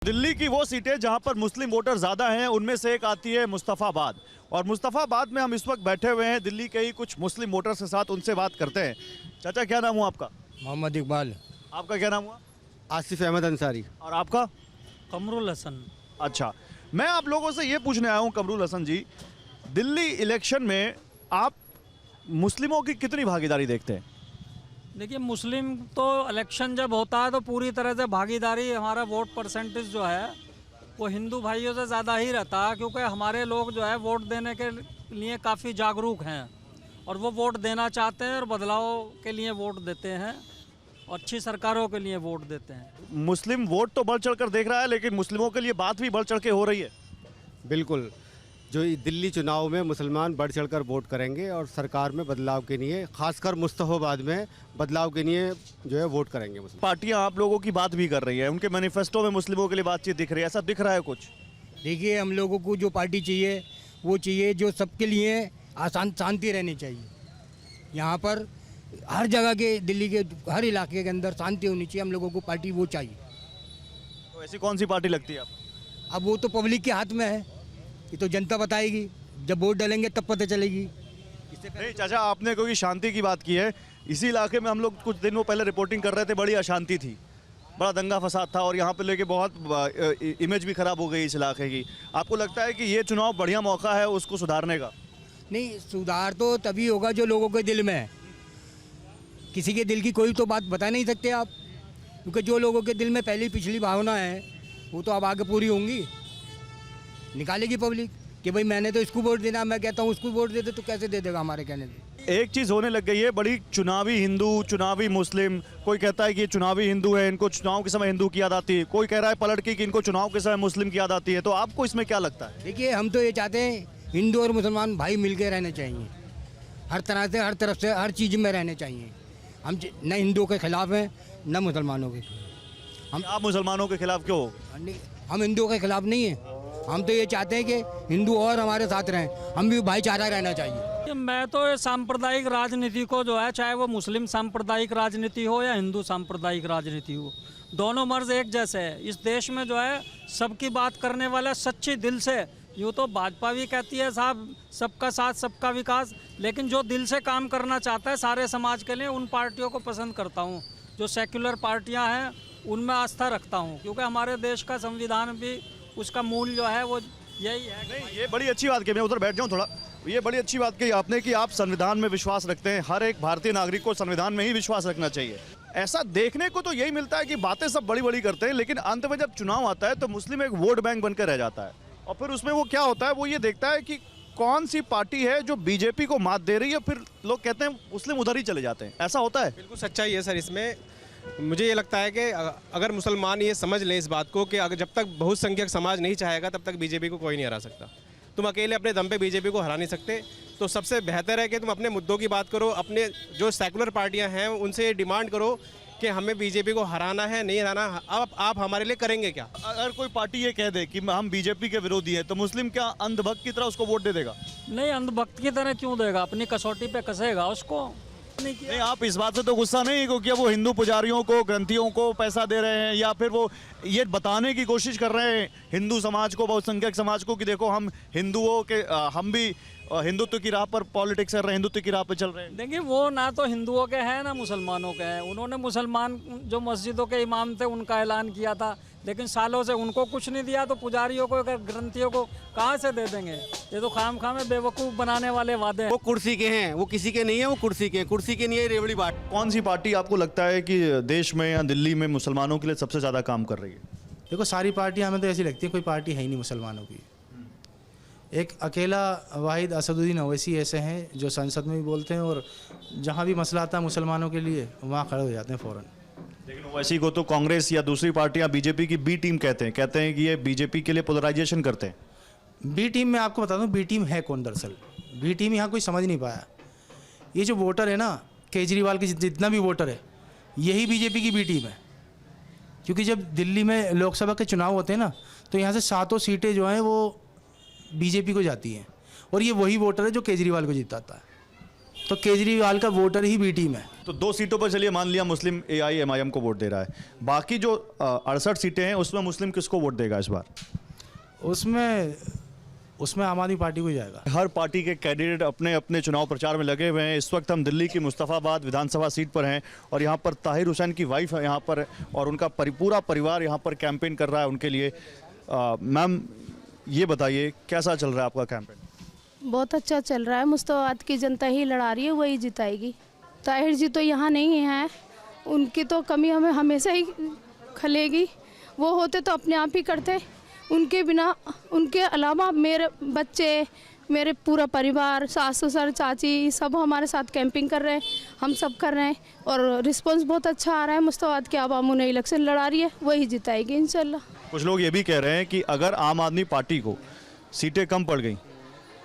दिल्ली की वो सीटें जहां पर मुस्लिम वोटर ज़्यादा हैं उनमें से एक आती है मुस्तफ़ाबाद। और मुस्तफ़ाबाद में हम इस वक्त बैठे हुए हैं दिल्ली के ही कुछ मुस्लिम वोटर्स के साथ, उनसे बात करते हैं। चाचा क्या नाम हुआ आपका? मोहम्मद इकबाल। आपका क्या नाम हुआ? आसिफ अहमद अंसारी। और आपका? कमरुल हसन। अच्छा, मैं आप लोगों से ये पूछने आया हूँ कमरुल हसन जी, दिल्ली इलेक्शन में आप मुस्लिमों की कितनी भागीदारी देखते हैं? देखिए, मुस्लिम तो इलेक्शन जब होता है तो पूरी तरह से भागीदारी, हमारा वोट परसेंटेज जो है वो हिंदू भाइयों से ज़्यादा ही रहता है, क्योंकि हमारे लोग जो है वोट देने के लिए काफ़ी जागरूक हैं और वो वोट देना चाहते हैं और बदलाव के लिए वोट देते हैं और अच्छी सरकारों के लिए वोट देते हैं। मुस्लिम वोट तो बढ़ चढ़ कर देख रहा है, लेकिन मुस्लिमों के लिए बात भी बढ़ चढ़ के हो रही है। बिल्कुल, जो दिल्ली चुनाव में मुसलमान बढ़ चढ़कर वोट करेंगे और सरकार में बदलाव के लिए, खासकर मुस्तफ़ाबाद में बदलाव के लिए जो है वोट करेंगे मुस्लिम। पार्टियां आप लोगों की बात भी कर रही है, उनके मैनिफेस्टो में मुस्लिमों के लिए बातचीत दिख रही है, ऐसा दिख रहा है कुछ? देखिए, हम लोगों को जो पार्टी चाहिए वो चाहिए जो सबके लिए आसान शांति रहनी चाहिए। यहाँ पर हर जगह के, दिल्ली के हर इलाके के अंदर शांति होनी चाहिए। हम लोगों को पार्टी वो चाहिए। तो ऐसी कौन सी पार्टी लगती है आप? अब वो तो पब्लिक के हाथ में है, ये तो जनता बताएगी, जब वोट डालेंगे तब पता चलेगी। नहीं चाचा, आपने कोई शांति की बात की है। इसी इलाके में हम लोग कुछ दिनों पहले रिपोर्टिंग कर रहे थे, बड़ी अशांति थी, बड़ा दंगा फसाद था और यहाँ पे लेके बहुत इमेज भी खराब हो गई इस इलाके की। आपको लगता है कि ये चुनाव बढ़िया मौका है उसको सुधारने का? नहीं, सुधार तो तभी होगा जो लोगों के दिल में है। किसी के दिल की कोई तो बात बता नहीं सकते आप, क्योंकि जो लोगों के दिल में पहली पिछली भावना है वो तो अब आगे पूरी होंगी। निकालेगी पब्लिक कि भाई मैंने तो इसको वोट देना, मैं कहता हूँ उसको वोट दे दे, तो कैसे दे देगा हमारे कहने से? एक चीज़ होने लग गई है बड़ी, चुनावी हिंदू, चुनावी मुस्लिम। कोई कहता है कि ये चुनावी हिंदू है, इनको चुनाव के समय हिंदू की याद आती है। कोई कह रहा है पलट के कि इनको चुनाव के समय मुस्लिम की याद आती है। तो आपको इसमें क्या लगता है? देखिए, हम तो ये चाहते हैं हिंदू और मुसलमान भाई मिलकर रहने चाहिए, हर तरह से, हर तरफ से, हर चीज़ में रहने चाहिए। हम न हिंदुओं के खिलाफ हैं न मुसलमानों के। आप मुसलमानों के खिलाफ क्यों? हम हिंदुओं के खिलाफ नहीं हैं। हम तो ये चाहते हैं कि हिंदू और हमारे साथ रहें, हम भी भाईचारा रहना चाहिए। मैं तो सांप्रदायिक राजनीति को जो है, चाहे वो मुस्लिम सांप्रदायिक राजनीति हो या हिंदू सांप्रदायिक राजनीति हो, दोनों मर्ज एक जैसे है। इस देश में जो है सबकी बात करने वाला सच्चे दिल से, यूँ तो भाजपा भी कहती है साहब सबका साथ सबका विकास, लेकिन जो दिल से काम करना चाहता है सारे समाज के लिए, उन पार्टियों को पसंद करता हूँ। जो सेक्युलर पार्टियाँ हैं उनमें आस्था रखता हूँ, क्योंकि हमारे देश का संविधान भी, उसका मूल जो है वो यही है। नहीं, ये बड़ी अच्छी बात की, मैं उधर बैठ जाऊँ थोड़ा। ये बड़ी अच्छी बात कही आपने कि आप संविधान में विश्वास रखते हैं। हर एक भारतीय नागरिक को संविधान में ही विश्वास रखना चाहिए। ऐसा देखने को तो यही मिलता है कि बातें सब बड़ी बड़ी करते हैं, लेकिन अंत में जब चुनाव आता है तो मुस्लिम एक वोट बैंक बनकर रह जाता है। और फिर उसमें वो क्या होता है, वो ये देखता है कि कौन सी पार्टी है जो बीजेपी को मात दे रही है, फिर लोग कहते हैं मुस्लिम उधर ही चले जाते हैं। ऐसा होता है? बिल्कुल सच्चाई है सर। इसमें मुझे ये लगता है कि अगर मुसलमान ये समझ लें इस बात को कि अगर जब तक बहुसंख्यक समाज नहीं चाहेगा तब तक बीजेपी को कोई नहीं हरा सकता। तुम अकेले अपने दम पे बीजेपी को हरा नहीं सकते। तो सबसे बेहतर है कि तुम अपने मुद्दों की बात करो, अपने जो सेकुलर पार्टियां हैं उनसे डिमांड करो कि हमें बीजेपी को हराना है, नहीं हराना। अब आप हमारे लिए करेंगे क्या? अगर कोई पार्टी ये कह दे कि हम बीजेपी के विरोधी हैं, तो मुस्लिम क्या अंधभक्त की तरह उसको वोट दे देगा? नहीं, अंधभक्त की तरह क्यों देगा, अपनी कसौटी पे कसेगा उसको। नहीं, आप इस बात से तो गुस्सा नहीं हो कि वो हिंदू पुजारियों को, ग्रंथियों को पैसा दे रहे हैं, या फिर वो ये बताने की कोशिश कर रहे हैं हिंदू समाज को, बहुसंख्यक समाज को, कि देखो हम हिंदुओं के, हम भी हिंदुत्व की राह पर पॉलिटिक्स कर रहे हैं, हिंदुत्व की राह पर चल रहे हैं। देखिए, वो ना तो हिंदुओं के हैं ना मुसलमानों के हैं। उन्होंने मुसलमान जो मस्जिदों के इमाम थे उनका ऐलान किया था, लेकिन सालों से उनको कुछ नहीं दिया, तो पुजारियों को, ग्रंथियों को कहाँ से दे देंगे? ये तो खाम में बेवकूफ़ बनाने वाले वादे हैं। वो कुर्सी के हैं, वो किसी के नहीं है, वो कुर्सी के हैं। कुर्सी के नहीं है, रेवड़ी बाट। कौन सी पार्टी आपको लगता है कि देश में या दिल्ली में मुसलमानों के लिए सबसे ज़्यादा काम कर रही है? देखो, सारी पार्टियां हमें तो ऐसी लगती है, कोई पार्टी है ही नहीं मुसलमानों की। एक अकेला वाहिद असदुद्दीन ओवैसी ऐसे हैं जो संसद में भी बोलते हैं और जहां भी मसला आता है मुसलमानों के लिए वहां खड़े हो जाते हैं फ़ौरन। लेकिन ओवैसी को तो कांग्रेस या दूसरी पार्टियां बीजेपी की बी टीम कहते हैं कि ये बीजेपी के लिए पोलराइजेशन करते हैं। बी टीम में आपको बता दूं, बी टीम है कौन दरअसल? बी टीम यहाँ कोई समझ नहीं पाया। ये जो वोटर है ना, केजरीवाल के जितना भी वोटर है, यही बीजेपी की बी टीम है। क्योंकि जब दिल्ली में लोकसभा के चुनाव होते हैं ना, तो यहाँ से 7 सीटें जो हैं वो बीजेपी को जाती हैं, और ये वही वोटर है जो केजरीवाल को जिताता है। तो केजरीवाल का वोटर ही बी टीम है। तो 2 सीटों पर चलिए मान लिया मुस्लिम AIMIM को वोट दे रहा है, बाकी जो 68 सीटें हैं उसमें मुस्लिम किसको वोट देगा इस बार? उसमें आम आदमी पार्टी को ही जाएगा। हर पार्टी के कैंडिडेट अपने अपने चुनाव प्रचार में लगे हुए हैं। इस वक्त हम दिल्ली की मुस्तफ़ाबाद विधानसभा सीट पर हैं और यहाँ पर ताहिर हुसैन की वाइफ है यहाँ पर और उनका पूरा परिवार यहाँ पर कैंपेन कर रहा है उनके लिए। मैम ये बताइए कैसा चल रहा है आपका कैंपेन? बहुत अच्छा चल रहा है। मुस्तफ़ाबाद की जनता ही लड़ा रही है, वही जिताएगी। ताहिर जी तो यहाँ नहीं हैं, उनकी तो कमी हमें हमेशा ही खलेगी। वो होते तो अपने आप ही करते, उनके बिना, उनके अलावा मेरे बच्चे, मेरे पूरा परिवार, सास ससुर चाची सब हमारे साथ कैंपिंग कर रहे हैं, हम सब कर रहे हैं और रिस्पांस बहुत अच्छा आ रहा है। मुस्तफ़ाबाद के आवाम उन्हें इलेक्शन लड़ा रही है, वही जिताएगी इंशाल्लाह। कुछ लोग ये भी कह रहे हैं कि अगर आम आदमी पार्टी को सीटें कम पड़ गई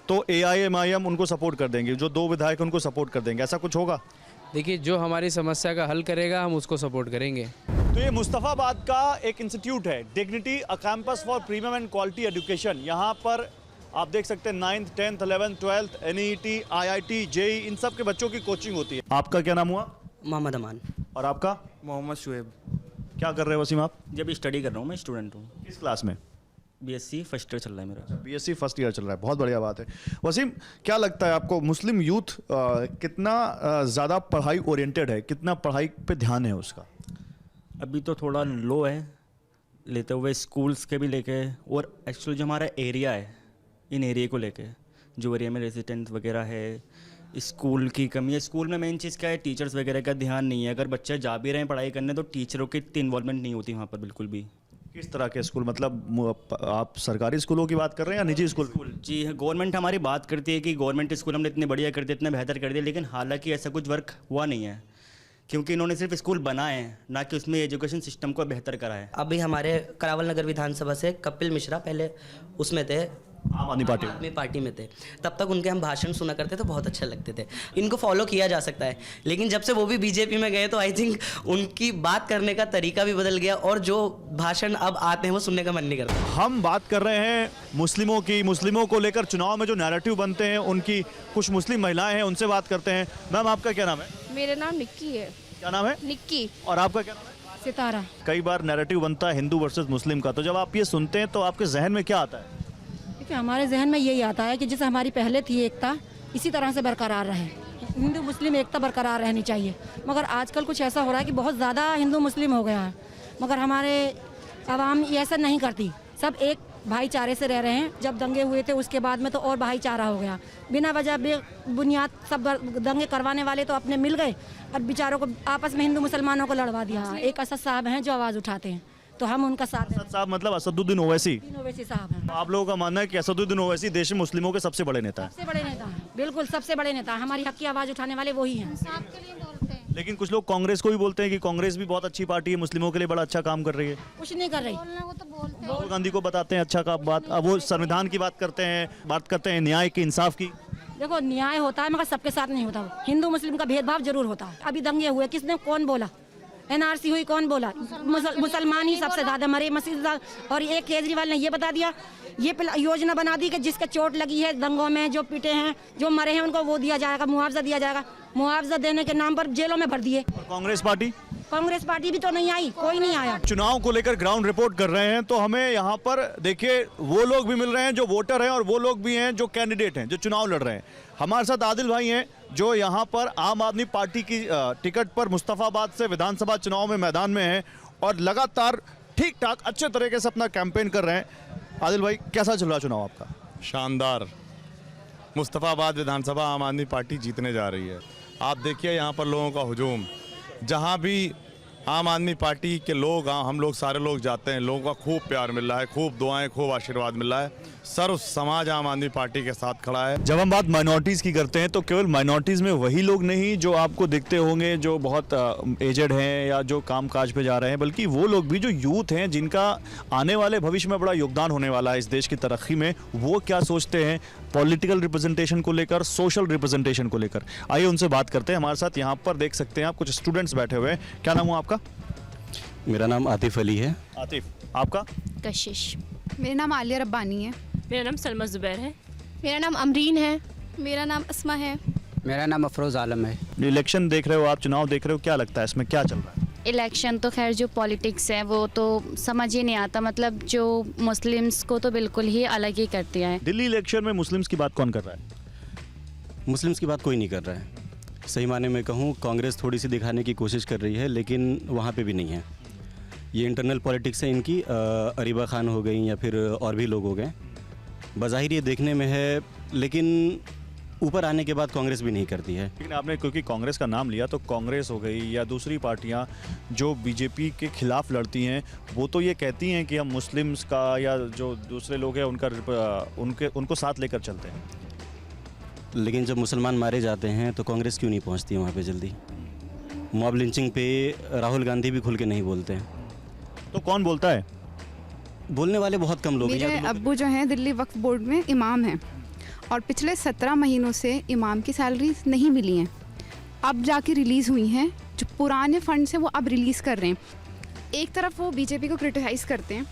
तो AIMIM उनको सपोर्ट कर देंगे, जो 2 विधायक उनको सपोर्ट कर देंगे, ऐसा कुछ होगा? देखिए, जो हमारी समस्या का हल करेगा हम उसको सपोर्ट करेंगे। तो ये मुस्तफ़ाबाद का एक इंस्टीट्यूट है, dignity, a campus for premium and quality education. यहाँ पर आप देख सकते हैं 9th, 10th, 11th, 12th, NEET, IIT, JEE इन सब के बच्चों की कोचिंग होती है। आपका क्या नाम हुआ? मोहम्मद अमान। और आपका? मोहम्मद शुएब। क्या कर रहे हो वसीम आप? जब स्टडी कर रहा हूँ, मैं स्टूडेंट हूँ। किस क्लास में? BSc फर्स्ट ईयर चल रहा है मेरा। BSc फर्स्ट ईयर चल रहा है, बहुत बढ़िया बात है। वसीम, क्या लगता है आपको मुस्लिम यूथ कितना ज़्यादा पढ़ाई ओरिएंटेड है, कितना पढ़ाई पे ध्यान है उसका? अभी तो थोड़ा लो है, लेते हुए स्कूल्स के भी लेके, और एक्चुअली जो हमारा एरिया है, इन एरिया को लेके, जो एरिया में रेजिडेंट वगैरह है, स्कूल की कमी है। स्कूल में मेन चीज़ क्या है, टीचर्स वगैरह का ध्यान नहीं है। अगर बच्चे जा भी रहे हैं पढ़ाई करने तो टीचरों की इतनी इन्वॉल्वमेंट नहीं होती वहाँ पर बिल्कुल भी। किस तरह के स्कूल, मतलब आप सरकारी स्कूलों की बात कर रहे हैं या निजी स्कूल? जी, गवर्नमेंट हमारी बात करती है कि गवर्नमेंट स्कूल हमने इतने बढ़िया कर दिए, इतने बेहतर कर दिए, लेकिन हालांकि ऐसा कुछ वर्क हुआ नहीं है, क्योंकि इन्होंने सिर्फ स्कूल बनाए हैं, ना कि उसमें एजुकेशन सिस्टम को बेहतर करा है। अभी हमारे करावल नगर विधानसभा से कपिल मिश्रा पहले उसमें थे, आम आदमी पार्टी में थे। तब तक उनके हम भाषण सुना करते थे, बहुत अच्छे लगते थे। इनको फॉलो किया जा सकता है, लेकिन जब से वो भी बीजेपी में गए तो आई थिंक उनकी बात करने का तरीका भी बदल गया और जो भाषण अब आते हैं वो सुनने का मन नहीं करता। हम बात कर रहे हैं मुस्लिमों की, मुस्लिमों को लेकर चुनाव में जो नैरेटिव बनते हैं उनकी। कुछ मुस्लिम महिलाएं हैं, उनसे बात करते हैं। मैम आपका क्या नाम है? मेरा नाम निक्की है। क्या नाम है? निक्की। और आपका क्या नाम है? सितारा। कई बार नैरेटिव बनता है हिंदू वर्सेस मुस्लिम का, तो जब आप ये सुनते हैं तो आपके जहन में क्या आता है? देखिए, हमारे जहन में यही आता है कि जैसे हमारी पहले थी एकता, इसी तरह से बरकरार रहे। हिंदू मुस्लिम एकता बरकरार रहनी चाहिए, मगर आजकल कुछ ऐसा हो रहा है कि बहुत ज़्यादा हिंदू मुस्लिम हो गया है, मगर हमारे आवाम ये ऐसा नहीं करती। सब एक भाईचारे से रह रहे हैं। जब दंगे हुए थे उसके बाद में तो और भाईचारा हो गया। बिना वजह बेबुनियाद सब दंगे करवाने वाले तो अपने मिल गए और बेचारों को आपस में हिंदू मुसलमानों को लड़वा दिया। एक असद साहब हैं जो आवाज़ उठाते हैं, तो हम उनका साथ। असद साहब मतलब असदुद्दीन ओवैसी? ओवैसी साहब हैं। आप लोगों का मानना है कि असदुद्दीन ओवैसी देश में मुस्लिमों के सबसे बड़े नेता हैं? सबसे बड़े नेता हैं, बिल्कुल सबसे बड़े नेता। हमारी हक की आवाज़ उठाने वाले वही हैं। लेकिन कुछ लोग कांग्रेस को भी बोलते हैं कि कांग्रेस भी बहुत अच्छी पार्टी है, मुस्लिमों के लिए बड़ा अच्छा काम कर रही है। कुछ नहीं कर रही। राहुल गांधी को बताते हैं अच्छा का बात, अब वो संविधान की बात करते हैं न्याय की, इंसाफ की। देखो, न्याय होता है मगर सबके साथ नहीं होता। हिंदू मुस्लिम का भेदभाव जरूर होता है। अभी दंगे हुए, किसने, कौन बोला? NRC हुई, कौन बोला? मुसलमान ही सबसे ज़्यादा मरे, मसीह। और एक केजरीवाल ने ये बता दिया, ये योजना बना दी कि जिसके चोट लगी है दंगों में, जो पिटे हैं, जो मरे हैं, उनको वो दिया जाएगा, मुआवजा दिया जाएगा। मुआवजा देने के नाम पर जेलों में भर दिए। कांग्रेस पार्टी? कांग्रेस पार्टी भी तो नहीं आई, कोई नहीं आया। चुनाव को लेकर ग्राउंड रिपोर्ट कर रहे हैं तो हमें यहाँ पर देखिए वो लोग भी मिल रहे हैं जो वोटर हैं और वो लोग भी हैं जो कैंडिडेट हैं, जो चुनाव लड़ रहे हैं। हमारे साथ आदिल भाई हैं जो यहाँ पर आम आदमी पार्टी की टिकट पर मुस्तफ़ाबाद से विधानसभा चुनाव में मैदान में हैं और लगातार ठीक ठाक अच्छे तरीके से अपना कैंपेन कर रहे हैं। आदिल भाई, कैसा चल रहा चुनाव आपका? शानदार। मुस्तफ़ाबाद विधानसभा आम आदमी पार्टी जीतने जा रही है। आप देखिए यहाँ पर लोगों का हुजूम, जहाँ भी आम आदमी पार्टी के लोग, हम लोग सारे लोग जाते हैं, लोगों का खूब प्यार मिल रहा है, खूब दुआएं, खूब आशीर्वाद मिल रहा है। सर्व समाज आम आदमी पार्टी के साथ खड़ा है। जब हम बात माइनॉरिटीज़ की करते हैं तो केवल माइनॉरिटीज़ में वही लोग नहीं जो आपको दिखते होंगे जो बहुत एजेड हैं या जो कामकाज पे जा रहे हैं, बल्कि वो लोग भी जो यूथ हैं जिनका आने वाले भविष्य में बड़ा योगदान होने वाला है इस देश की तरक्की में। वो क्या सोचते हैं पॉलिटिकल रिप्रेजेंटेशन को लेकर, सोशल रिप्रेजेंटेशन को लेकर? आइए उनसे बात करते हैं। हमारे साथ यहाँ पर देख सकते हैं आप कुछ स्टूडेंट्स बैठे हुए हैं। क्या नाम हुआ आपका? मेरा नाम आतिफ अली है। आतिफ, आपका? कशिश। मेरा नाम आलिया रब्बानी है। मेरा नाम सलमा ज़ुबैर है। मेरा नाम अमरीन है। मेरा नाम अस्मा है। मेरा नाम अफरोज़ आलम है। इलेक्शन देख रहे हो आप, चुनाव देख रहे हो, क्या लगता है इसमें क्या चल रहा है? इलेक्शन तो खैर जो पॉलिटिक्स है वो तो समझ ही नहीं आता, मतलब जो मुस्लिम्स को तो बिल्कुल ही अलग ही कर दिया है। दिल्ली इलेक्शन में मुस्लिम्स की बात कौन कर रहा है? मुस्लिम्स की बात कोई नहीं कर रहा है। सही माने में कहूँ, कांग्रेस थोड़ी सी दिखाने की कोशिश कर रही है, लेकिन वहाँ पे भी नहीं है। ये इंटरनल पॉलिटिक्स है इनकी। अरीबा खान हो गई या फिर और भी लोग हो गए, बज़ाहिर ये देखने में है, लेकिन ऊपर आने के बाद कांग्रेस भी नहीं करती है। लेकिन आपने क्योंकि कांग्रेस का नाम लिया, तो कांग्रेस हो गई या दूसरी पार्टियां जो बीजेपी के खिलाफ लड़ती हैं, वो तो ये कहती हैं कि हम मुस्लिम्स का या जो दूसरे लोग हैं उनको साथ लेकर चलते हैं। लेकिन जब मुसलमान मारे जाते हैं तो कांग्रेस क्यों नहीं पहुंचती है वहाँ पे जल्दी? मॉब लिंचिंग पे राहुल गांधी भी खुल के नहीं बोलते हैं, तो कौन बोलता है? बोलने वाले बहुत कम लोग हैं। मेरे अब्बू जो हैं दिल्ली वक्फ बोर्ड में इमाम हैं और पिछले 17 महीनों से इमाम की सैलरी नहीं मिली हैं। अब जाके रिलीज़ हुई हैं, जो पुराने फंड से वो अब रिलीज़ कर रहे हैं। एक तरफ वो बीजेपी को क्रिटिसाइज़ करते हैं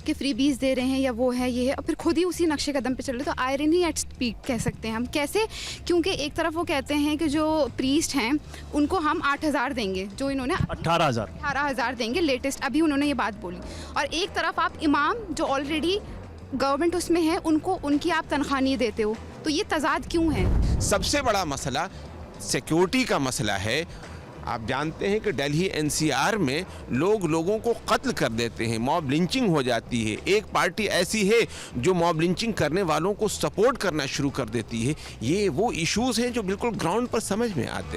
कि फ्री बीज दे रहे हैं या वो है ये है, और फिर खुद ही उसी नक्शे कदम पे चल रहे। तो आयरनी एट स्पीड कह सकते हैं हम। कैसे? क्योंकि एक तरफ वो कहते हैं कि जो प्रीस्ट हैं उनको हम 8,000 देंगे, जो इन्होंने 18,000 देंगे लेटेस्ट, अभी उन्होंने ये बात बोली। और एक तरफ आप इमाम जो ऑलरेडी गवर्नमेंट उसमें है उनको उनकी आप तनख्वाह नहीं देते हो। तो ये तजाद क्यों है? सबसे बड़ा मसला सिक्योरिटी का मसला है। आप जानते हैं कि दिल्ली एनसीआर में लोगों को कत्ल कर देते हैं, मॉब लिंचिंग हो जाती है। एक पार्टी ऐसी है जो मॉब लिंचिंग करने वालों को सपोर्ट करना शुरू कर देती है। ये वो इश्यूज़ हैं जो बिल्कुल ग्राउंड पर समझ में आते हैं।